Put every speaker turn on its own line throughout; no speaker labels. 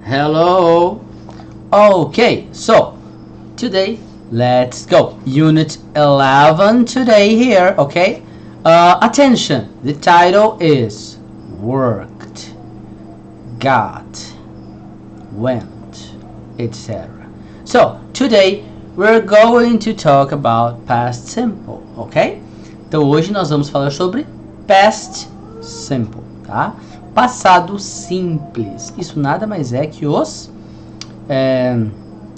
Hello. Okay, so today let's go. Unit 11 today here, okay? Attention, the title is worked, got, went, etc. So today we're going to talk about past simple, ok? Então hoje nós vamos falar sobre past simple, tá? Passado simples. Isso nada mais é que os...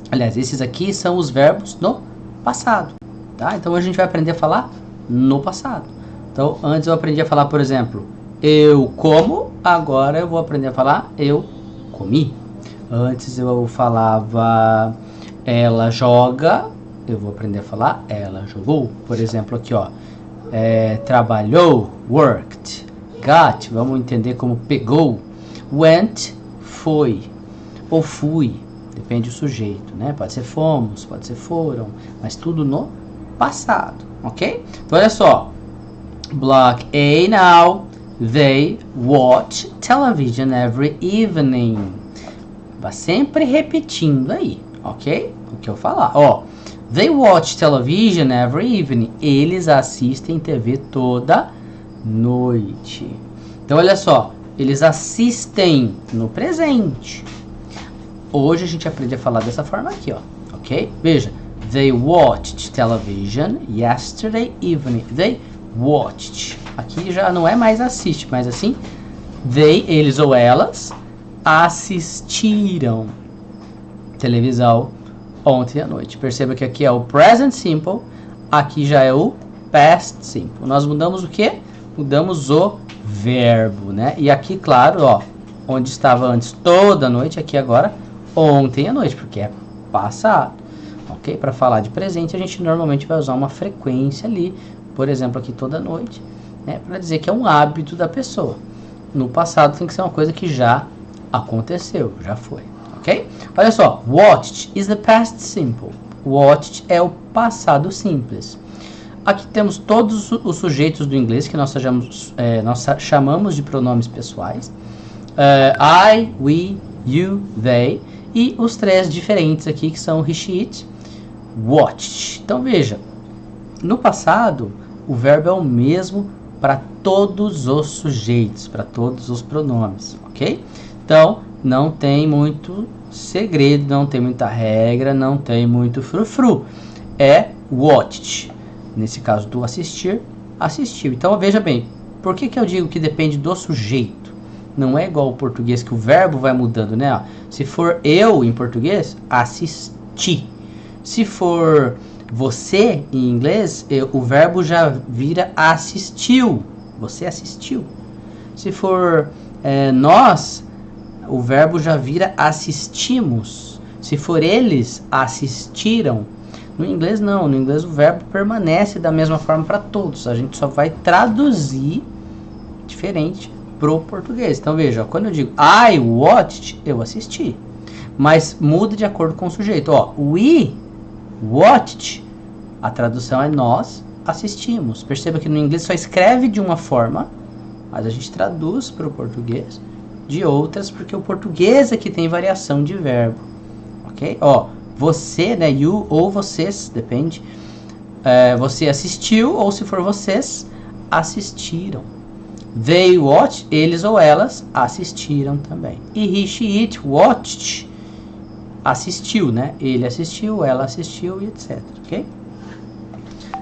aliás, esses aqui são os verbos no passado, tá? Então hoje a gente vai aprender a falar no passado. Então antes eu aprendi a falar, por exemplo, eu como, agora eu vou aprender a falar eu comi. Antes eu falava ela joga, eu vou aprender a falar ela jogou. Por exemplo, aqui ó, trabalhou, worked. Got, vamos entender como pegou. Went, foi. Ou fui, depende do sujeito, né? Pode ser fomos, pode ser foram, mas tudo no passado, ok? Então olha só, block A now. They watch television every evening. Vai sempre repetindo aí, ok? O que eu falar, ó. They watch television every evening. Eles assistem TV toda noite. Então olha só, eles assistem no presente. Hoje a gente aprende a falar dessa forma aqui, ó, ok? Veja, they watched television yesterday evening. They watched. Aqui já não é mais assiste, mas assim, they, eles ou elas, assistiram televisão ontem à noite. Perceba que aqui é o present simple, aqui já é o past simple. Nós mudamos o quê? Mudamos o verbo, né? E aqui, claro, ó, onde estava antes toda noite, aqui agora ontem à noite, porque é passado, ok? Para falar de presente, a gente normalmente vai usar uma frequência ali, por exemplo, aqui toda noite, né? Para dizer que é um hábito da pessoa. No passado tem que ser uma coisa que já aconteceu, já foi, ok? Olha só, watched is the past simple. Watched é o passado simples. Aqui temos todos os sujeitos do inglês que nós chamamos de pronomes pessoais. I, we, you, they. E os três diferentes aqui que são he, she, it, watched. Então veja, no passado o verbo é o mesmo para todos os sujeitos, para todos os pronomes, ok? Então não tem muito segredo, não tem muita regra, não tem muito frufru. É watched. Nesse caso do assistir, assistiu. Então veja bem, por que eu digo que depende do sujeito? Não é igual ao português que o verbo vai mudando, né? Ó, se for eu em português, assisti. Se for você em inglês, o verbo já vira assistiu. Você assistiu. Se for nós, o verbo já vira assistimos. Se for eles, assistiram. No inglês não, no inglês o verbo permanece da mesma forma para todos. A gente só vai traduzir diferente pro português. Então veja, quando eu digo I watched, eu assisti. Mas muda de acordo com o sujeito. Ó, we watched, a tradução é nós assistimos. Perceba que no inglês só escreve de uma forma, mas a gente traduz para o português de outras, porque o português é que tem variação de verbo. Ok? Ó, você, né, you ou vocês, depende. Você assistiu, ou se for vocês, assistiram. They watched, eles ou elas assistiram também. E he, she, it, watched, assistiu, né? Ele assistiu, ela assistiu e etc. Ok?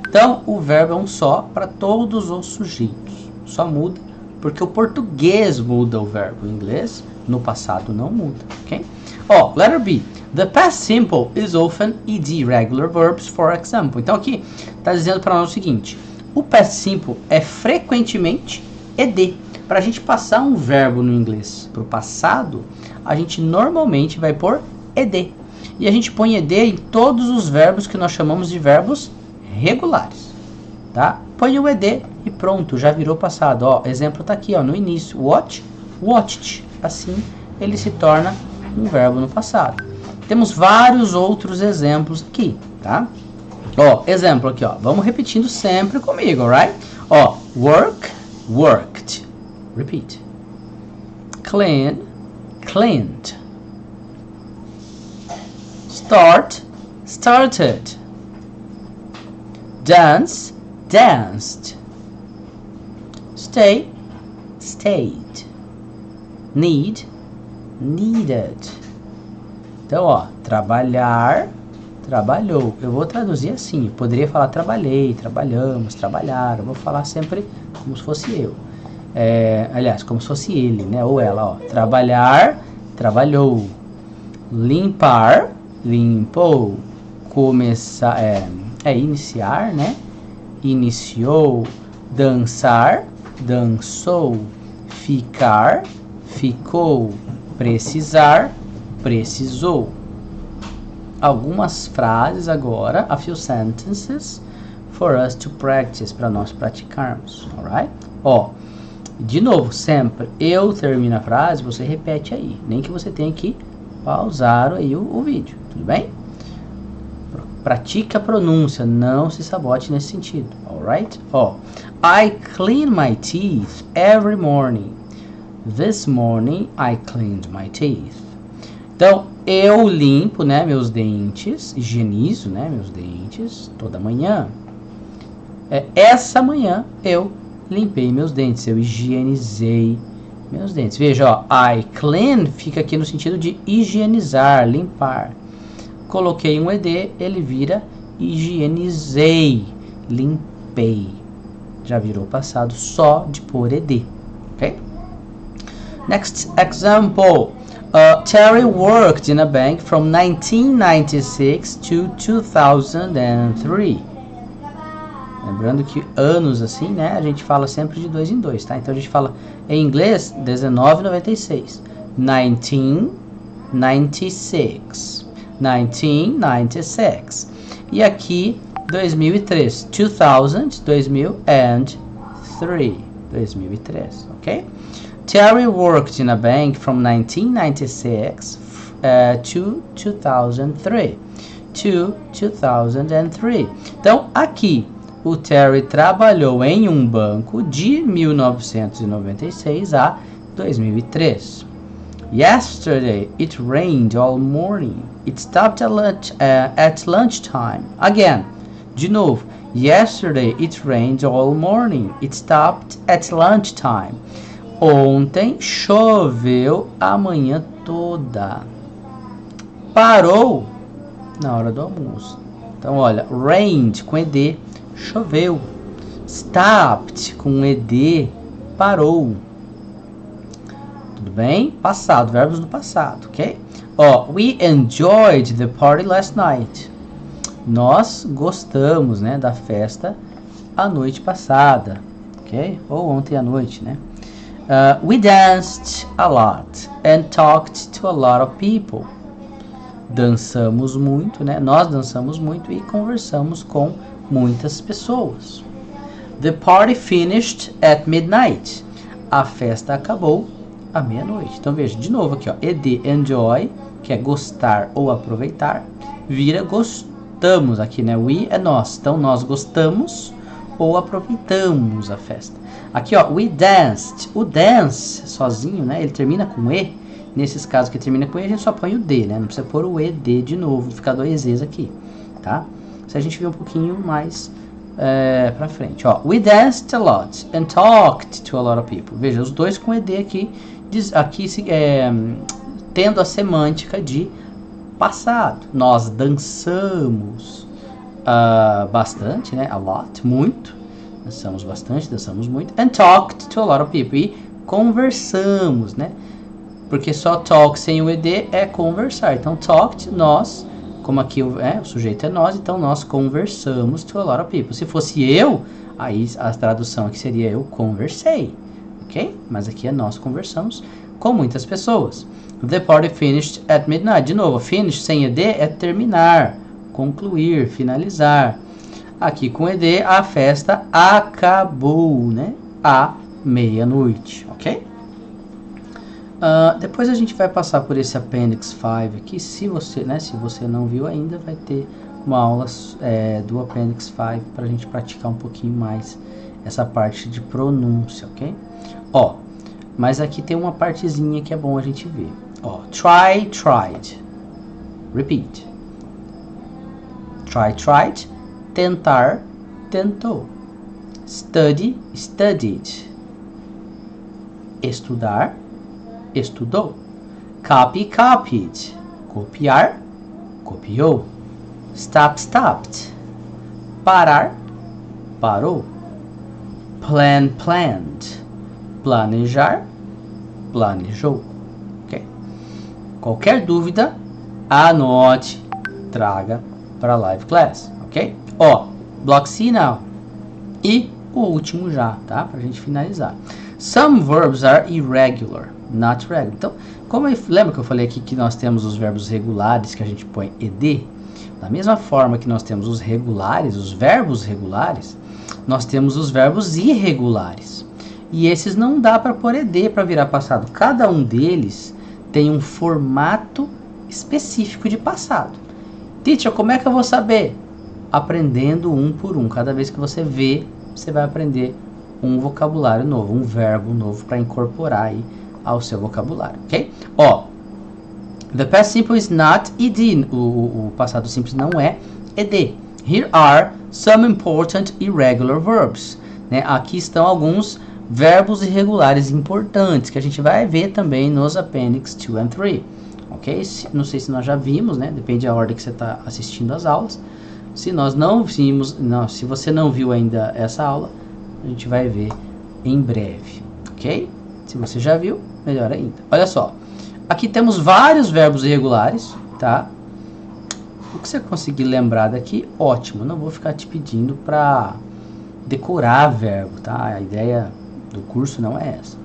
Então, o verbo é um só para todos os sujeitos. Só muda porque o português muda o verbo. O inglês, no passado, não muda. Ok? Ó, letter B. The past simple is often ed, regular verbs, for example. Então aqui está dizendo para nós o seguinte: o past simple é frequentemente ed. Para a gente passar um verbo no inglês para o passado, a gente normalmente vai pôr ed. E a gente põe ed em todos os verbos que nós chamamos de verbos regulares. Tá? Põe o ed e pronto, já virou passado. Ó, exemplo está aqui ó, no início. Watch, watched. Assim ele se torna um verbo no passado. Temos vários outros exemplos aqui, tá? Ó, exemplo aqui, ó. Vamos repetindo sempre comigo, alright? Ó, work, worked. Repeat. Clean, cleaned. Start, started. Dance, danced. Stay, stayed. Need, needed. Então, ó, trabalhar, trabalhou. Eu vou traduzir assim. Eu poderia falar trabalhei, trabalhamos, trabalharam. Eu vou falar sempre como se fosse eu. Aliás, como se fosse ele, né? Ou ela, ó. Trabalhar, trabalhou. Limpar, limpou. Começar, iniciar, né? Iniciou. Dançar, dançou. Ficar, ficou. Precisar, precisou. Algumas frases agora, a few sentences for us to practice, para nós praticarmos, alright? Ó, de novo, sempre eu termino a frase, você repete aí, nem que você tenha que pausar aí o vídeo, tudo bem? Pratique a pronúncia, não se sabote nesse sentido, alright? Ó, I clean my teeth every morning. This morning I cleaned my teeth. Então, eu limpo, né, meus dentes, higienizo, né, meus dentes toda manhã. Essa manhã eu limpei meus dentes, eu higienizei meus dentes. Veja, ó, I clean fica aqui no sentido de higienizar, limpar. Coloquei um ED, ele vira higienizei, limpei. Já virou passado só de pôr ED, ok? Next example. Terry worked in a bank from 1996 to 2003. Lembrando que anos assim, né, a gente fala sempre de 2 em 2, tá? Então a gente fala em inglês 1996, 1996, 1996. E aqui 2003, 2003, ok? Terry worked in a bank from 1996 to 2003. Então, aqui, o Terry trabalhou em um banco de 1996 a 2003. Yesterday, it rained all morning. It stopped at lunchtime. Again, de novo. Yesterday, it rained all morning. It stopped at lunchtime. Ontem choveu a manhã toda. Parou na hora do almoço. Então, olha, rained com ED, choveu. Stopped com ED, parou. Tudo bem? Passado, verbos do passado, ok? Ó, we enjoyed the party last night. Nós gostamos, né, da festa a noite passada, ok? Ou ontem à noite, né? We danced a lot and talked to a lot of people. Dançamos muito, né? Nós dançamos muito e conversamos com muitas pessoas. The party finished at midnight. A festa acabou à meia-noite. Então veja, de novo aqui, ó, ED, enjoy, que é gostar ou aproveitar, vira gostamos aqui, né? We é nós. Então nós gostamos ou aproveitamos a festa. Aqui, ó, we danced. O dance, sozinho, né? Ele termina com E. Nesses casos que termina com E, a gente só põe o D, né? Não precisa pôr o ED de novo, ficar 2 Zs aqui, tá? Se a gente vir um pouquinho mais pra frente, ó. We danced a lot and talked to a lot of people. Veja, os dois com ED aqui, tendo a semântica de passado. Nós dançamos bastante, né? A lot, muito. Dançamos bastante, dançamos muito. And talked to a lot of people. E conversamos, né? Porque só talk sem o ED é conversar. Então, talked, nós, como aqui o sujeito é nós, então nós conversamos to a lot of people. Se fosse eu, aí a tradução aqui seria eu conversei, ok? Mas aqui é nós conversamos com muitas pessoas. The party finished at midnight. De novo, finish sem ED é terminar, concluir, finalizar. Aqui com ED, a festa acabou, né? À meia-noite, ok? Depois a gente vai passar por esse Appendix 5 aqui. Se você não viu ainda, vai ter uma aula do Appendix 5 para a gente praticar um pouquinho mais essa parte de pronúncia, ok? Ó, mas aqui tem uma partezinha que é bom a gente ver. Ó, try, tried. Repeat. Try, tried. Tentar, tentou. Study, studied. Estudar, estudou. Copy, copied. Copiar, copiou. Stop, stopped. Parar, parou. Plan, planned. Planejar, planejou. Ok? Qualquer dúvida, anote, traga para a live class. Ok? Ó, block C now. E o último já, tá? Pra gente finalizar. Some verbs are irregular, not regular. Então, lembra que eu falei aqui que nós temos os verbos regulares que a gente põe ed? Da mesma forma que nós temos os regulares, os verbos regulares, nós temos os verbos irregulares. E esses não dá para pôr ed para virar passado. Cada um deles tem um formato específico de passado. Teacher, como é que eu vou saber? Aprendendo um por um. Cada vez que você vê, você vai aprender um vocabulário novo, um verbo novo para incorporar aí ao seu vocabulário, ok? Ó, the past simple is not ed. O passado simples não é ed. Here are some important irregular verbs. Né? Aqui estão alguns verbos irregulares importantes que a gente vai ver também nos Appendix 2 and 3. Ok? Não sei se nós já vimos, né? Depende da ordem que você está assistindo às aulas. Se nós não vimos, se você não viu ainda essa aula, a gente vai ver em breve, ok? Se você já viu, melhor ainda. Olha só, aqui temos vários verbos irregulares, tá? O que você conseguir lembrar daqui, ótimo. Não vou ficar te pedindo para decorar verbo, tá? A ideia do curso não é essa.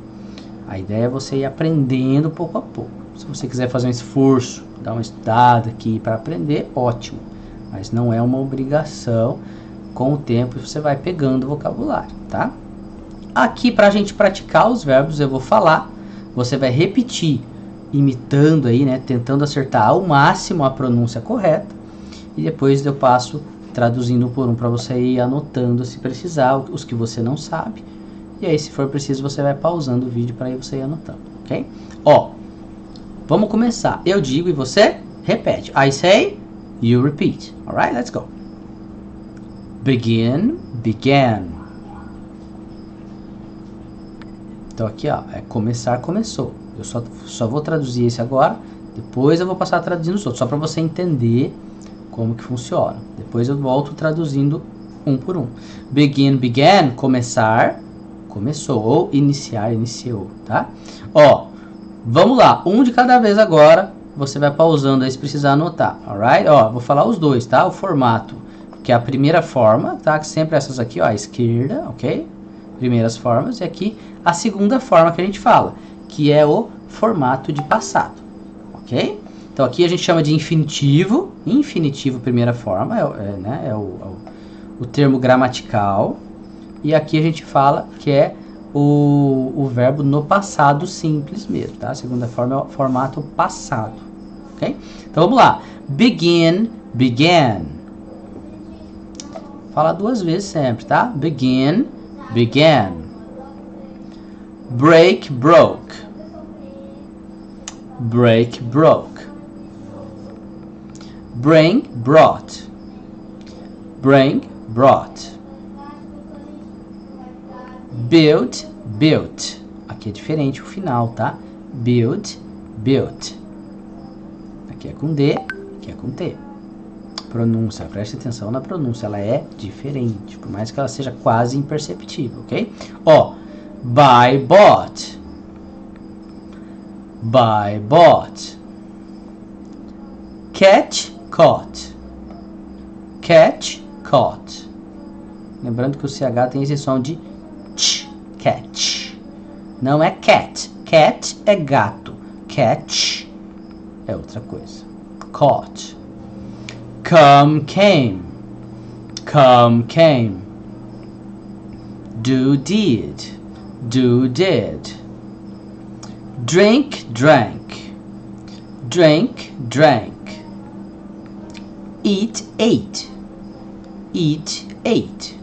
A ideia é você ir aprendendo pouco a pouco. Se você quiser fazer um esforço, dar uma estudada aqui para aprender, ótimo. Mas não é uma obrigação. Com o tempo você vai pegando o vocabulário, tá? Aqui para a gente praticar os verbos eu vou falar, você vai repetir, imitando aí, né? Tentando acertar ao máximo a pronúncia correta. E depois eu passo traduzindo por um para você ir anotando se precisar, os que você não sabe. E aí se for preciso você vai pausando o vídeo para aí você ir anotando, ok? Ó, vamos começar. Eu digo e você repete. I say, you repeat. Alright, let's go. Begin, began. Então aqui, ó, é começar, começou. Eu só vou traduzir esse agora, depois eu vou passar traduzindo os outros, só para você entender como que funciona. Depois eu volto traduzindo um por um. Begin, began, começar, começou, ou iniciar, iniciou, tá? Ó, vamos lá, um de cada vez agora, você vai pausando aí se precisar anotar, alright? Ó, vou falar os dois, tá? O formato, que é a primeira forma, tá? Sempre essas aqui, ó, a esquerda, ok? Primeiras formas, e aqui a segunda forma que a gente fala, que é o formato de passado, ok? Então aqui a gente chama de infinitivo, primeira forma, é o termo gramatical, e aqui a gente fala que é o verbo no passado simples mesmo, tá? A segunda forma é o formato passado, ok? Então vamos lá, begin, began. Fala duas vezes sempre, tá? Begin, began. Break, broke. Break, broke. Bring, brought. Bring, brought. Build, built. Aqui é diferente o final, tá? Build, built. Aqui é com D, aqui é com T. Pronúncia, preste atenção na pronúncia, ela é diferente, por mais que ela seja quase imperceptível, ok? Ó, buy, bought. Buy, bought. Catch, caught. Catch, caught. Lembrando que o CH tem esse som de ch, catch. Não é cat. Cat é gato. Catch é outra coisa. Caught. Come, came. Come, came. Do, did. Do, did. Drink, drank. Drink, drank. Eat, ate. Eat, ate.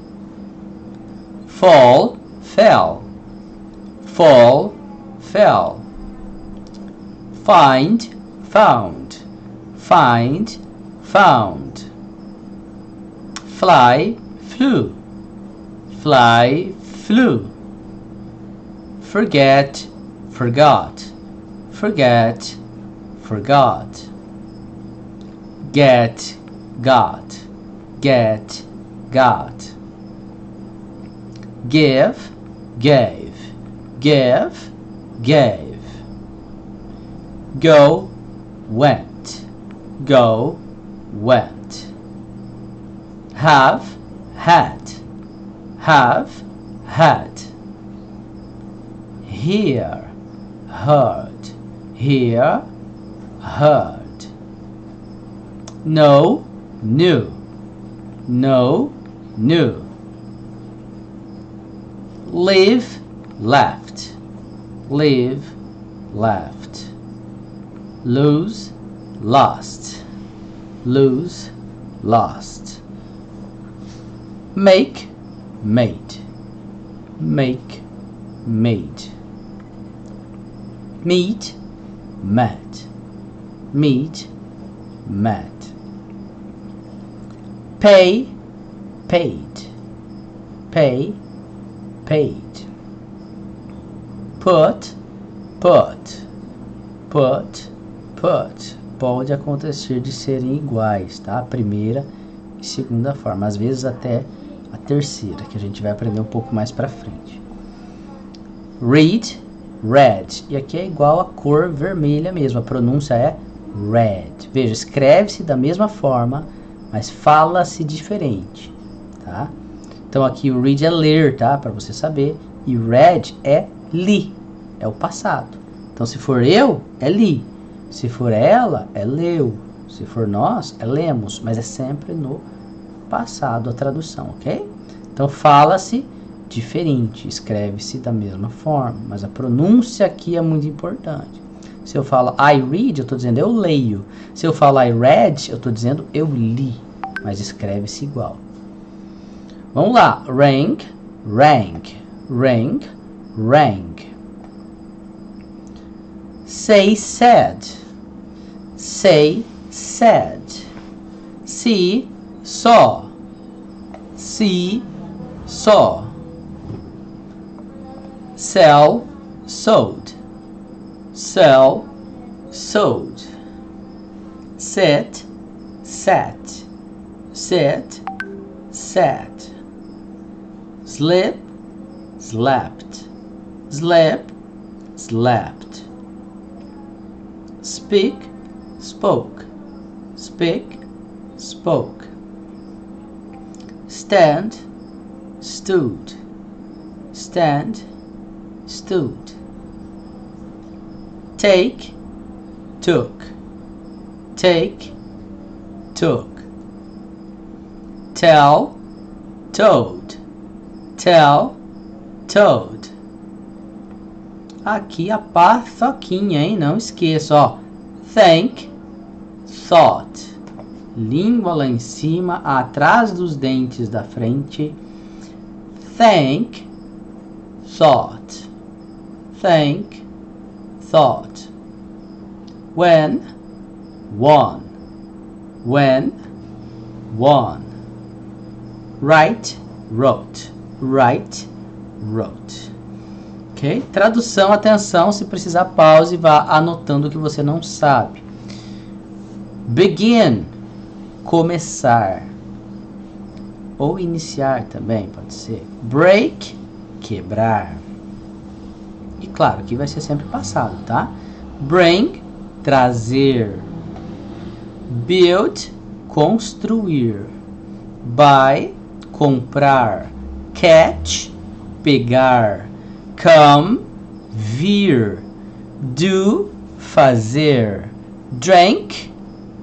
Fall, fell. Fall, fell. Find, found. Find, found. Fly, flew. Fly, flew. Forget, forgot. Forget, forgot. Get, got. Get, got. Give, gave. Give, gave. Go, went. Go, went. Have, had. Have, had. Hear, heard. Hear, heard. Know, knew. Know, knew. Leave, left. Leave, left. Lose, lost. Lose, lost. Make, made. Make, made. Meet, met. Meet, met. Pay, paid. Pay, paid. Put, put. Put, put. Pode acontecer de serem iguais, tá? A primeira e segunda forma. Às vezes até a terceira, que a gente vai aprender um pouco mais pra frente. Read, red. E aqui é igual a cor vermelha mesmo. A pronúncia é red. Veja, escreve-se da mesma forma, mas fala-se diferente, tá? Então aqui o read é ler, tá? Para você saber. E read é li. É o passado. Então se for eu, é li. Se for ela, é leu. Se for nós, é lemos. Mas é sempre no passado a tradução, ok? Então fala-se diferente, escreve-se da mesma forma. Mas a pronúncia aqui é muito importante. Se eu falo I read, eu estou dizendo eu leio. Se eu falo I read, eu estou dizendo eu li. Mas escreve-se igual. Vamos lá. Rank, rank. Rank, rank. Say, said. Say, said. See, saw. See, saw. Sell, sold. Sell, sold. Sit, sat. Sit, sat. Slip, slept. Slip, slept. Speak, spoke. Speak, spoke. Stand, stood. Stand, stood. Take, took. Take, took. Tell, told. Tell, told. Aqui a paçoquinha, hein? Não esqueça, ó. Thank, thought. Língua lá em cima, atrás dos dentes da frente. Thank, thought. Thank, thought. When, won. When, won. Write, wrote. Write, wrote. Ok? Tradução, atenção, se precisar pause e vá anotando o que você não sabe. Begin, começar. Ou iniciar também, pode ser. Break, quebrar. E claro, aqui vai ser sempre passado, tá? Bring, trazer. Build, construir. Buy, comprar. Catch, pegar. Come, vir. Do, fazer. Drink,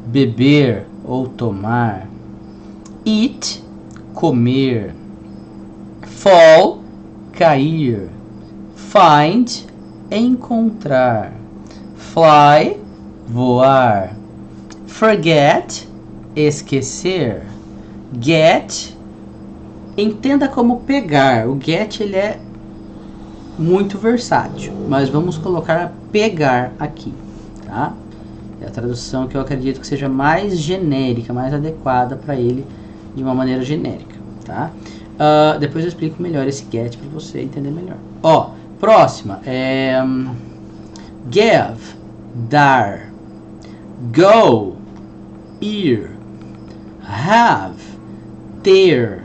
beber ou tomar. Eat, comer. Fall, cair. Find, encontrar. Fly, voar. Forget, esquecer. Get, entenda como pegar. O get ele é muito versátil, mas vamos colocar pegar aqui, tá? É a tradução que eu acredito que seja mais genérica, mais adequada para ele de uma maneira genérica, tá? Depois eu explico melhor esse get para você entender melhor. Ó, próxima é give, dar, go, ir, have, ter,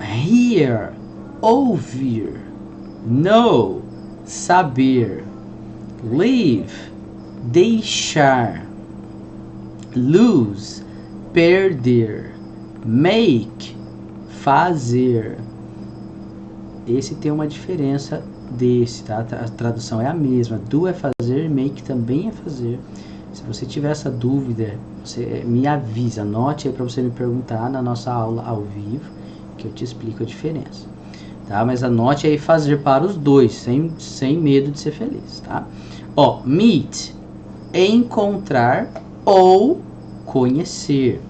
hear, ouvir, know, saber, leave, deixar, lose, perder, make, fazer. Esse tem uma diferença desse, tá? A tradução é a mesma. Do é fazer, make também é fazer. Se você tiver essa dúvida, você me avisa, anote aí para você me perguntar na nossa aula ao vivo, que eu te explico a diferença, tá? Mas anote aí fazer para os dois, sem medo de ser feliz, tá? Ó, meet, encontrar ou conhecer.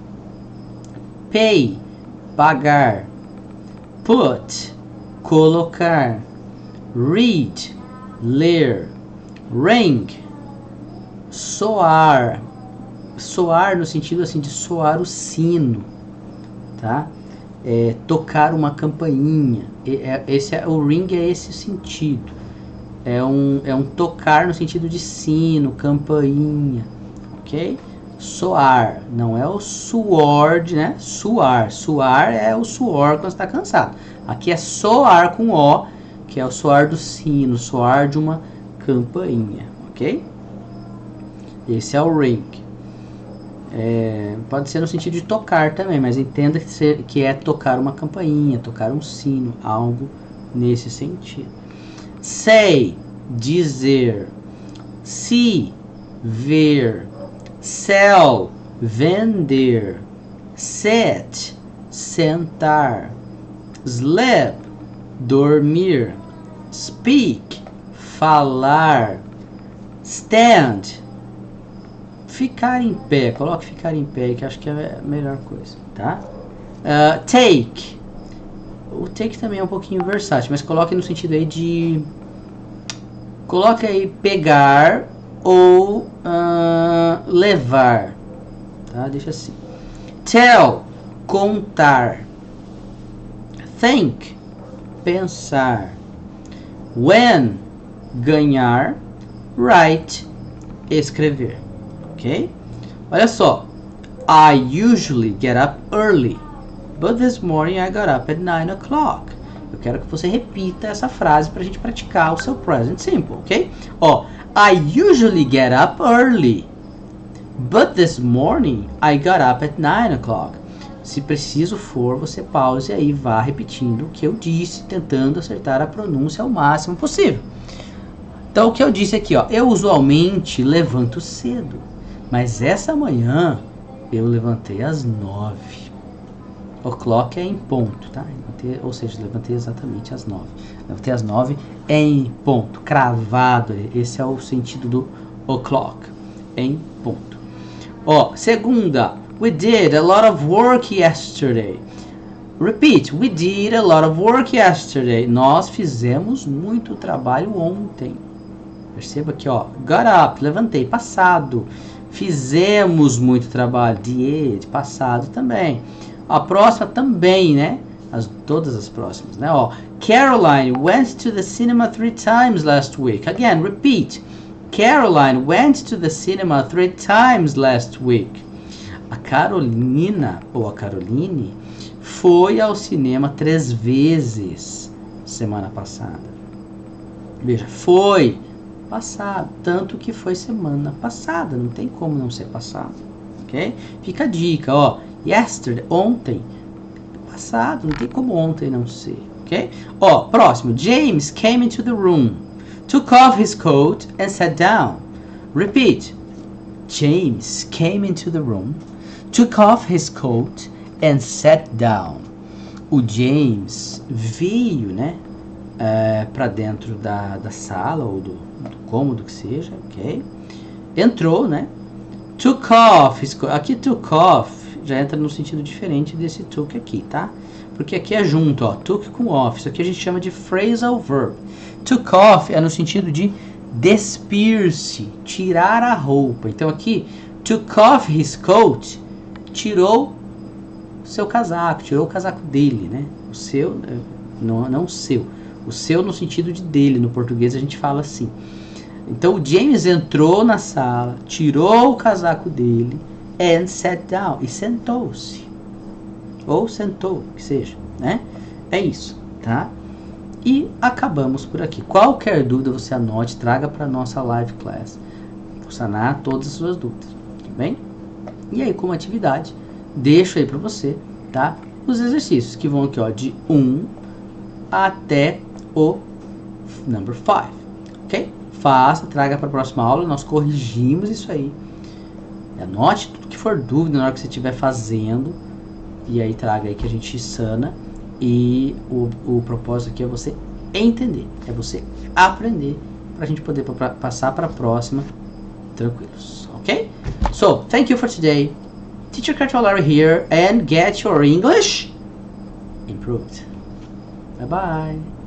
Pay, pagar. Put, colocar. Read, ler. Ring, soar. Soar no sentido assim de soar o sino, tá? Tocar uma campainha. O ring é esse sentido. É um tocar no sentido de sino, campainha, ok? Soar, não é o suor, né? Suar. Suar é o suor quando está cansado. Aqui é soar com O, que é o soar do sino, soar de uma campainha, ok? Esse é o ring. Pode ser no sentido de tocar também, mas entenda que é tocar uma campainha, tocar um sino, algo nesse sentido. Say, dizer. See, ver. Sell, vender. Sit, sentar. Sleep, dormir. Speak, falar. Stand, ficar em pé. Coloque ficar em pé, que acho que é a melhor coisa, tá? Take. O take também é um pouquinho versátil, mas coloque no sentido aí de... Coloque aí pegar ou levar, tá? Deixa assim. Tell, contar. Think, pensar. Win, ganhar. Write, escrever. Ok? Olha só. I usually get up early, but this morning I got up at 9 o'clock. Eu quero que você repita essa frase para a gente praticar o seu present simple, ok? Ó, I usually get up early, but this morning I got up at 9 o'clock. Se preciso for, você pause aí e vá repetindo o que eu disse, tentando acertar a pronúncia ao máximo possível. Então, o que eu disse aqui, ó, eu usualmente levanto cedo, mas essa manhã eu levantei às 9. O'clock é em ponto, tá? Ou seja, levantei exatamente às 9. Levantei às 9 em ponto, cravado. Esse é o sentido do o'clock, em ponto. Ó, segunda, we did a lot of work yesterday. Repeat, we did a lot of work yesterday. Nós fizemos muito trabalho ontem. Perceba aqui, ó, got up, levantei, passado. Fizemos muito trabalho, did, passado também. A próxima também, né? Todas as próximas, né? Ó, Caroline went to the cinema 3 times last week. Again, repeat. Caroline went to the cinema 3 times last week. A Carolina, ou a Caroline, foi ao cinema 3 vezes semana passada. Veja, foi passado, tanto que foi semana passada, não tem como não ser passado, ok? Fica a dica, ó, yesterday, ontem, passado, não tem como ontem não ser, ok? Ó, próximo, James came into the room, took off his coat and sat down. Repeat, James came into the room, took off his coat and sat down. O James veio, né, para dentro da sala ou do cômodo que seja, ok? Entrou, né? Took off his coat. Aqui took off já entra no sentido diferente desse took aqui, tá? Porque aqui é junto, ó, took com off. Isso aqui a gente chama de phrasal verb. Took off é no sentido de despir-se, tirar a roupa. Então aqui, took off his coat, tirou seu casaco, tirou o casaco dele, né? O seu, não o seu. O seu no sentido de dele, no português a gente fala assim. Então o James entrou na sala, tirou o casaco dele and sat down, e sentou-se. Ou sentou, que seja, né? É isso, tá? E acabamos por aqui. Qualquer dúvida você anote, traga para nossa live class. Vou sanar todas as suas dúvidas, tá bem? E aí, como atividade, deixo aí para você, tá? Os exercícios que vão aqui, ó, de 1 até o number 5, ok? Faça, traga para a próxima aula, nós corrigimos isso aí. Anote tudo que for dúvida na hora que você estiver fazendo, e aí traga aí que a gente sana. E o propósito aqui é você entender, é você aprender, para a gente poder passar para a próxima tranquilos, ok? So, thank you for today. Teacher Cartoon Larry here, and get your English improved. Bye bye.